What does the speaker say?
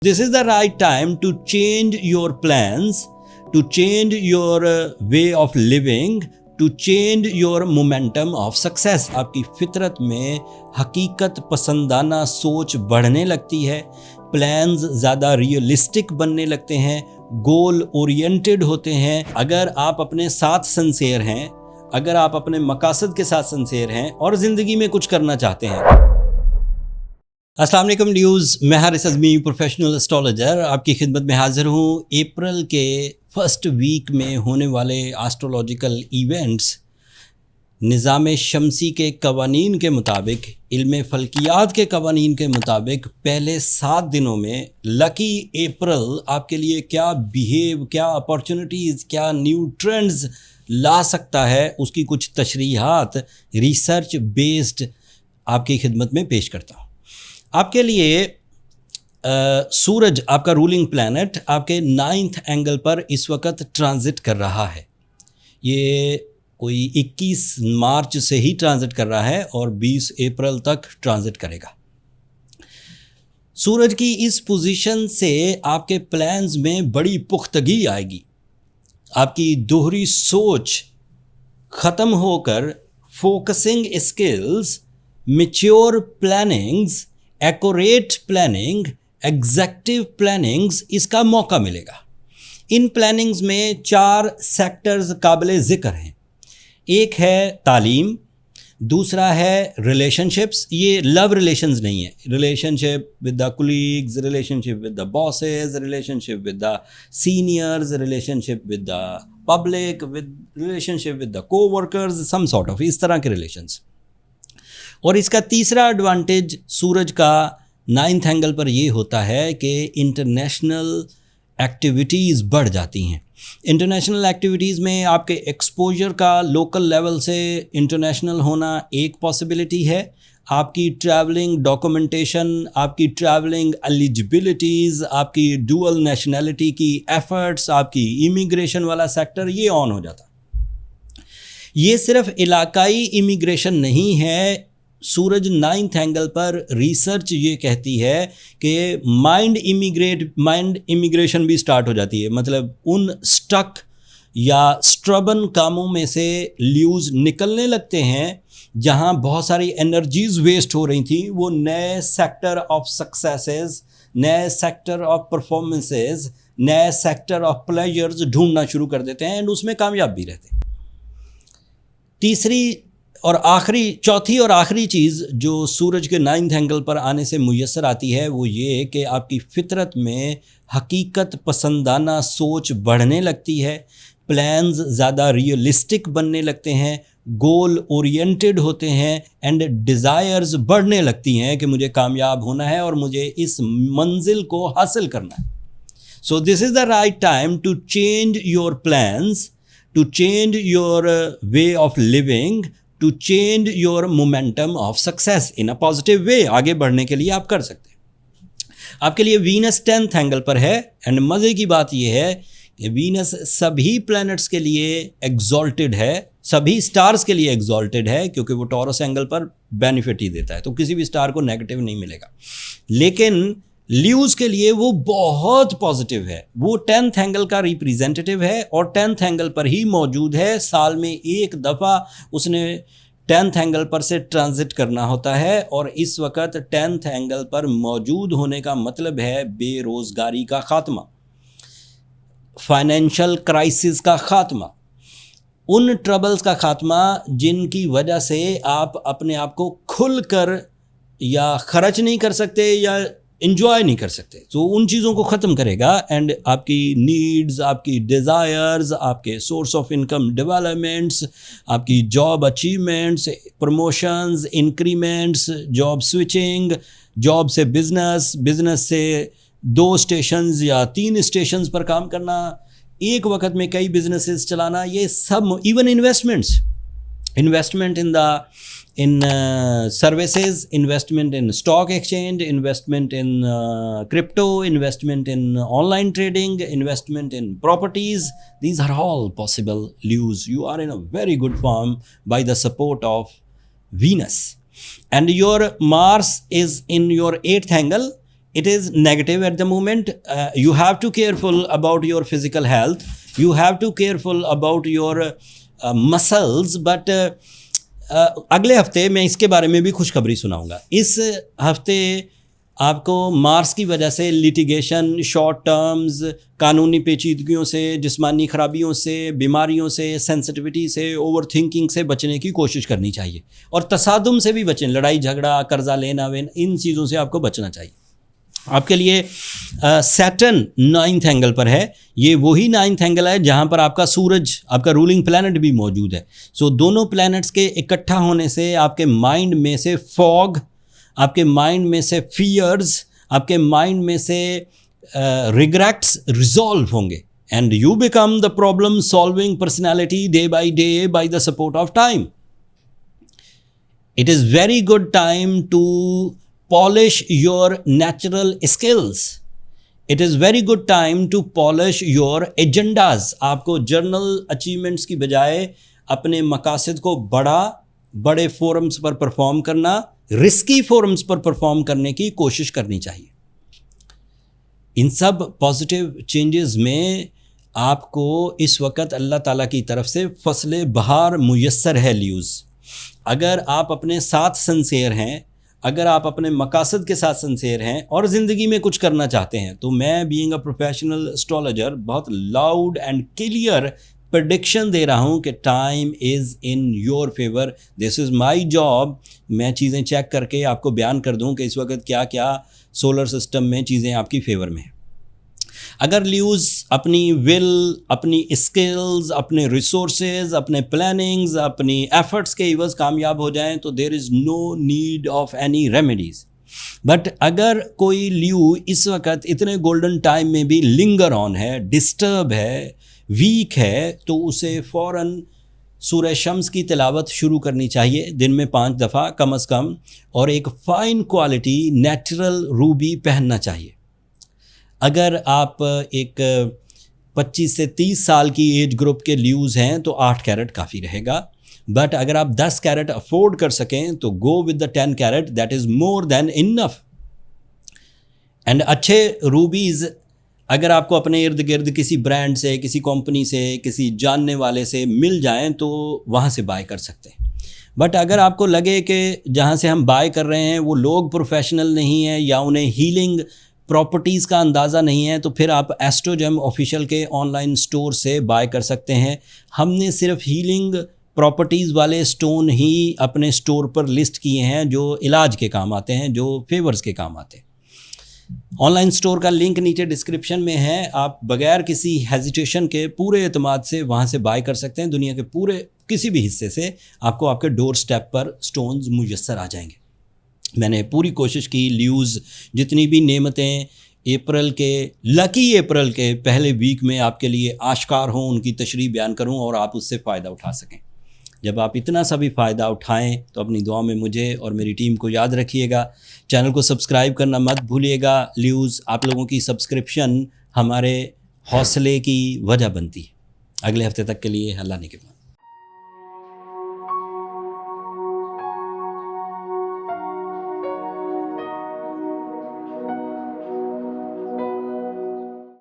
This is the right time to change your plans, to change your way of living, to change your momentum of success. आपकी फितरत में हकीकत पसंदाना सोच बढ़ने लगती है, प्लान्स ज़्यादा रियलिस्टिक बनने लगते हैं, गोल ओरिएंटेड होते हैं। अगर आप अपने साथ सिंसियर हैं, अगर आप अपने मकासद के साथ सिंसियर हैं और ज़िंदगी में कुछ करना चाहते हैं। अस्सलाम वालेकुम न्यूज़, मैं हारिस अज़मी प्रोफेशनल एस्ट्रोलॉजर आपकी खिदमत में हाज़िर हूँ। अप्रैल के फर्स्ट वीक में होने वाले एस्ट्रोलॉजिकल इवेंट्स निज़ाम शमसी के कवानीन के मुताबिक, इल्म फ़ल्कियात के कवानीन के मुताबिक पहले 7 दिनों में लकी अप्रैल आपके लिए क्या बिहेव, क्या अपॉर्चुनिटीज़, क्या न्यू ट्रेंड्स ला सकता है, उसकी कुछ तशरीहात रिसर्च बेस्ड आपकी खिदमत में पेश करता हूँ। आपके लिए सूरज, आपका रूलिंग प्लैनेट, आपके 9th एंगल पर इस वक्त ट्रांजिट कर रहा है। ये कोई 21 मार्च से ही ट्रांजिट कर रहा है और 20 अप्रैल तक ट्रांजिट करेगा। सूरज की इस पोजीशन से आपके प्लान्स में बड़ी पुख्तगी आएगी। आपकी दोहरी सोच ख़त्म होकर focusing skills, mature plannings, accurate planning, executive plannings, इसका मौका मिलेगा। इन प्लानिंग्स में 4 सेक्टर्स काबिल ज़िक्र हैं। एक है तालीम, दूसरा है रिलेशनशिप्स। ये लव रिलेशंस नहीं है, relationship with the colleagues, relationship with the bosses, relationship with the seniors, relationship with the public, with relationship with the coworkers, some sort of इस तरह के रिलेशंस। और इसका तीसरा एडवांटेज सूरज का 9th एंगल पर ये होता है कि इंटरनेशनल एक्टिविटीज़ बढ़ जाती हैं। इंटरनेशनल एक्टिविटीज़ में आपके एक्सपोजर का लोकल लेवल से इंटरनेशनल होना एक पॉसिबिलिटी है। आपकी ट्रैवलिंग डॉक्यूमेंटेशन, आपकी ट्रैवलिंग एलिजिबिलिटीज़, आपकी डुअल नेशनैलिटी की एफ़र्ट्स, आपकी इमिग्रेशन वाला सेक्टर, ये ऑन हो जाता। ये सिर्फ इलाकाई इमिग्रेशन नहीं है। सूरज 9th एंगल पर रिसर्च ये कहती है कि माइंड इमिग्रेशन भी स्टार्ट हो जाती है। मतलब उन स्टक या स्ट्रबन कामों में से ल्यूज निकलने लगते हैं जहां बहुत सारी एनर्जीज वेस्ट हो रही थी। वो नए सेक्टर ऑफ सक्सेसेस, नए सेक्टर ऑफ परफॉर्मेंसेस, नए सेक्टर ऑफ प्लेजर्स ढूंढना शुरू कर देते हैं एंड उसमें कामयाब भी रहते हैं। चौथी और आखिरी चीज़ जो सूरज के 9th एंगल पर आने से मुयस्सर आती है वो ये कि आपकी फितरत में हकीकत पसंदाना सोच बढ़ने लगती है, प्लान्स ज़्यादा रियलिस्टिक बनने लगते हैं, गोल ओरिएंटेड होते हैं एंड डिज़ायर्स बढ़ने लगती हैं कि मुझे कामयाब होना है और मुझे इस मंजिल को हासिल करना है। So this is the right time to change your plans, to change your way of living, to change your momentum of success in a positive way. आगे बढ़ने के लिए आप कर सकते हैं। आपके लिए वीनस 10th एंगल पर है एंड मज़े की बात यह है कि वीनस सभी प्लैनेट्स के लिए एग्जॉल्टेड है, सभी स्टार्स के लिए एग्जॉल्टेड है, क्योंकि वो टॉरस एंगल पर बेनिफिट ही देता है, तो किसी भी स्टार को नेगेटिव नहीं मिलेगा। लेकिन ल्यूज के लिए वो बहुत पॉजिटिव है। वो 10th एंगल का रिप्रेजेंटेटिव है और 10th एंगल पर ही मौजूद है। साल में एक दफ़ा उसने 10th एंगल पर से ट्रांजिट करना होता है और इस वक्त 10th एंगल पर मौजूद होने का मतलब है बेरोज़गारी का ख़ात्मा, फाइनेंशियल क्राइसिस का ख़ात्मा, उन ट्रबल्स का ख़ात्मा जिनकी वजह से आप अपने आप को खुल कर या खर्च नहीं कर सकते या इंजॉय नहीं कर सकते। तो उन चीज़ों को ख़त्म करेगा एंड आपकी नीड्स, आपकी डिज़ायर्स, आपके सोर्स ऑफ इनकम डेवलपमेंट्स, आपकी job achievements, promotions, increments, job switching, job से बिज़नेस, बिज़नेस से 2 स्टेशंस या 3 स्टेशंस पर काम करना, एक वक्त में कई बिजनेसेस चलाना, ये सब, even investment in services, investment in stock exchange, investment in crypto, investment in online trading, investment in properties, these are all possible use. You are in a very good form by the support of Venus, and your Mars is in your 8th angle it is negative at the moment. You have to careful about your physical health, you have to careful about your muscles, but اگلے ہفتے میں اس کے بارے میں بھی خوشخبری سناؤں گا. اس ہفتے آپ کو مارس کی وجہ سے لیٹیگیشن، شارٹ ٹرمز، قانونی پیچیدگیوں سے، جسمانی خرابیوں سے، بیماریوں سے، سینسٹیوٹی سے، اوور تھنکنگ سے بچنے کی کوشش کرنی چاہیے، اور تصادم سے بھی بچیں، لڑائی جھگڑا، قرضہ لینا وین، ان چیزوں سے آپ کو بچنا چاہیے. آپ کے لیے سیٹرن 9th اینگل پر ہے. یہ وہی 9th اینگل ہے جہاں پر آپ کا سورج، آپ کا رولنگ پلانٹ بھی موجود ہے. سو دونوں پلانٹس کے اکٹھا ہونے سے آپ کے مائنڈ میں سے فوگ، آپ کے مائنڈ میں سے فیئرز، آپ کے مائنڈ میں سے ریگریٹس ریزالو ہوں گے، and you become the problem solving personality day by the support of time. It is very good time to polish your natural skills. It is very good time to polish your agendas. آپ کو general achievements کی بجائے اپنے مقاصد کو بڑے forums پر perform کرنا، risky forums پر perform کرنے کی کوشش کرنی چاہیے. ان سب پازیٹیو چینجز میں آپ کو اس وقت اللہ تعالیٰ کی طرف سے فصل بہار میسر ہے. لیوز، اگر آپ اپنے ساتھ سنسیئر ہیں، اگر آپ اپنے مقاصد کے ساتھ سنسیئر ہیں اور زندگی میں کچھ کرنا چاہتے ہیں، تو میں بینگ اے پروفیشنل اسٹرالوجر بہت لاؤڈ اینڈ کلیئر پریڈکشن دے رہا ہوں کہ time is in your favour. This is my job. میں چیزیں چیک کر کے آپ کو بیان کر دوں کہ اس وقت کیا کیا سولر سسٹم میں چیزیں آپ کی فیور میں ہیں. اگر لیوز اپنی ول، اپنی اسکلز، اپنے ریسورسز، اپنے پلاننگز، اپنی ایفرٹس کے عوض کامیاب ہو جائیں تو there is no need of any remedies. But اگر کوئی لیو اس وقت اتنے گولڈن ٹائم میں بھی لنگر آن ہے، ڈسٹرب ہے، ویک ہے، تو اسے فوراً سورہ شمس کی تلاوت شروع کرنی چاہیے دن میں 5 دفعہ کم از کم، اور ایک فائن کوالٹی نیچرل روبی پہننا چاہیے. اگر آپ ایک 25 سے 30 سال کی ایج گروپ کے لیوز ہیں تو 8 کیرٹ کافی رہے گا. بٹ اگر آپ 10 کیرٹ افورڈ کر سکیں تو go with the 10 carat, that is more than enough. And اچھے روبیز اگر آپ کو اپنے ارد گرد کسی برانڈ سے، کسی کمپنی سے، کسی جاننے والے سے مل جائیں تو وہاں سے بائی کر سکتے ہیں. بٹ اگر آپ کو لگے کہ جہاں سے ہم بائی کر رہے ہیں وہ لوگ پروفیشنل نہیں ہیں یا انہیں ہیلنگ پراپرٹیز کا اندازہ نہیں ہے، تو پھر آپ ایسٹروجیم آفیشیل کے آن لائن سٹور سے بائی کر سکتے ہیں. ہم نے صرف ہیلنگ پراپرٹیز والے سٹون ہی اپنے سٹور پر لسٹ کیے ہیں جو علاج کے کام آتے ہیں، جو فیورز کے کام آتے ہیں. آن لائن سٹور کا لنک نیچے ڈسکرپشن میں ہے. آپ بغیر کسی ہیزیٹیشن کے پورے اعتماد سے وہاں سے بائی کر سکتے ہیں. دنیا کے پورے کسی بھی حصے سے آپ کو آپ کے ڈور سٹیپ پر سٹونز میسر آ جائیں گے. میں نے پوری کوشش کی لیوز جتنی بھی نعمتیں لکی اپریل کے پہلے ویک میں آپ کے لیے آشکار ہوں ان کی تشریح بیان کروں اور آپ اس سے فائدہ اٹھا سکیں. جب آپ اتنا سا بھی فائدہ اٹھائیں تو اپنی دعا میں مجھے اور میری ٹیم کو یاد رکھیے گا. چینل کو سبسکرائب کرنا مت بھولیے گا. لیوز، آپ لوگوں کی سبسکرپشن ہمارے حوصلے کی وجہ بنتی ہے. اگلے ہفتے تک کے لیے اللہ نے کے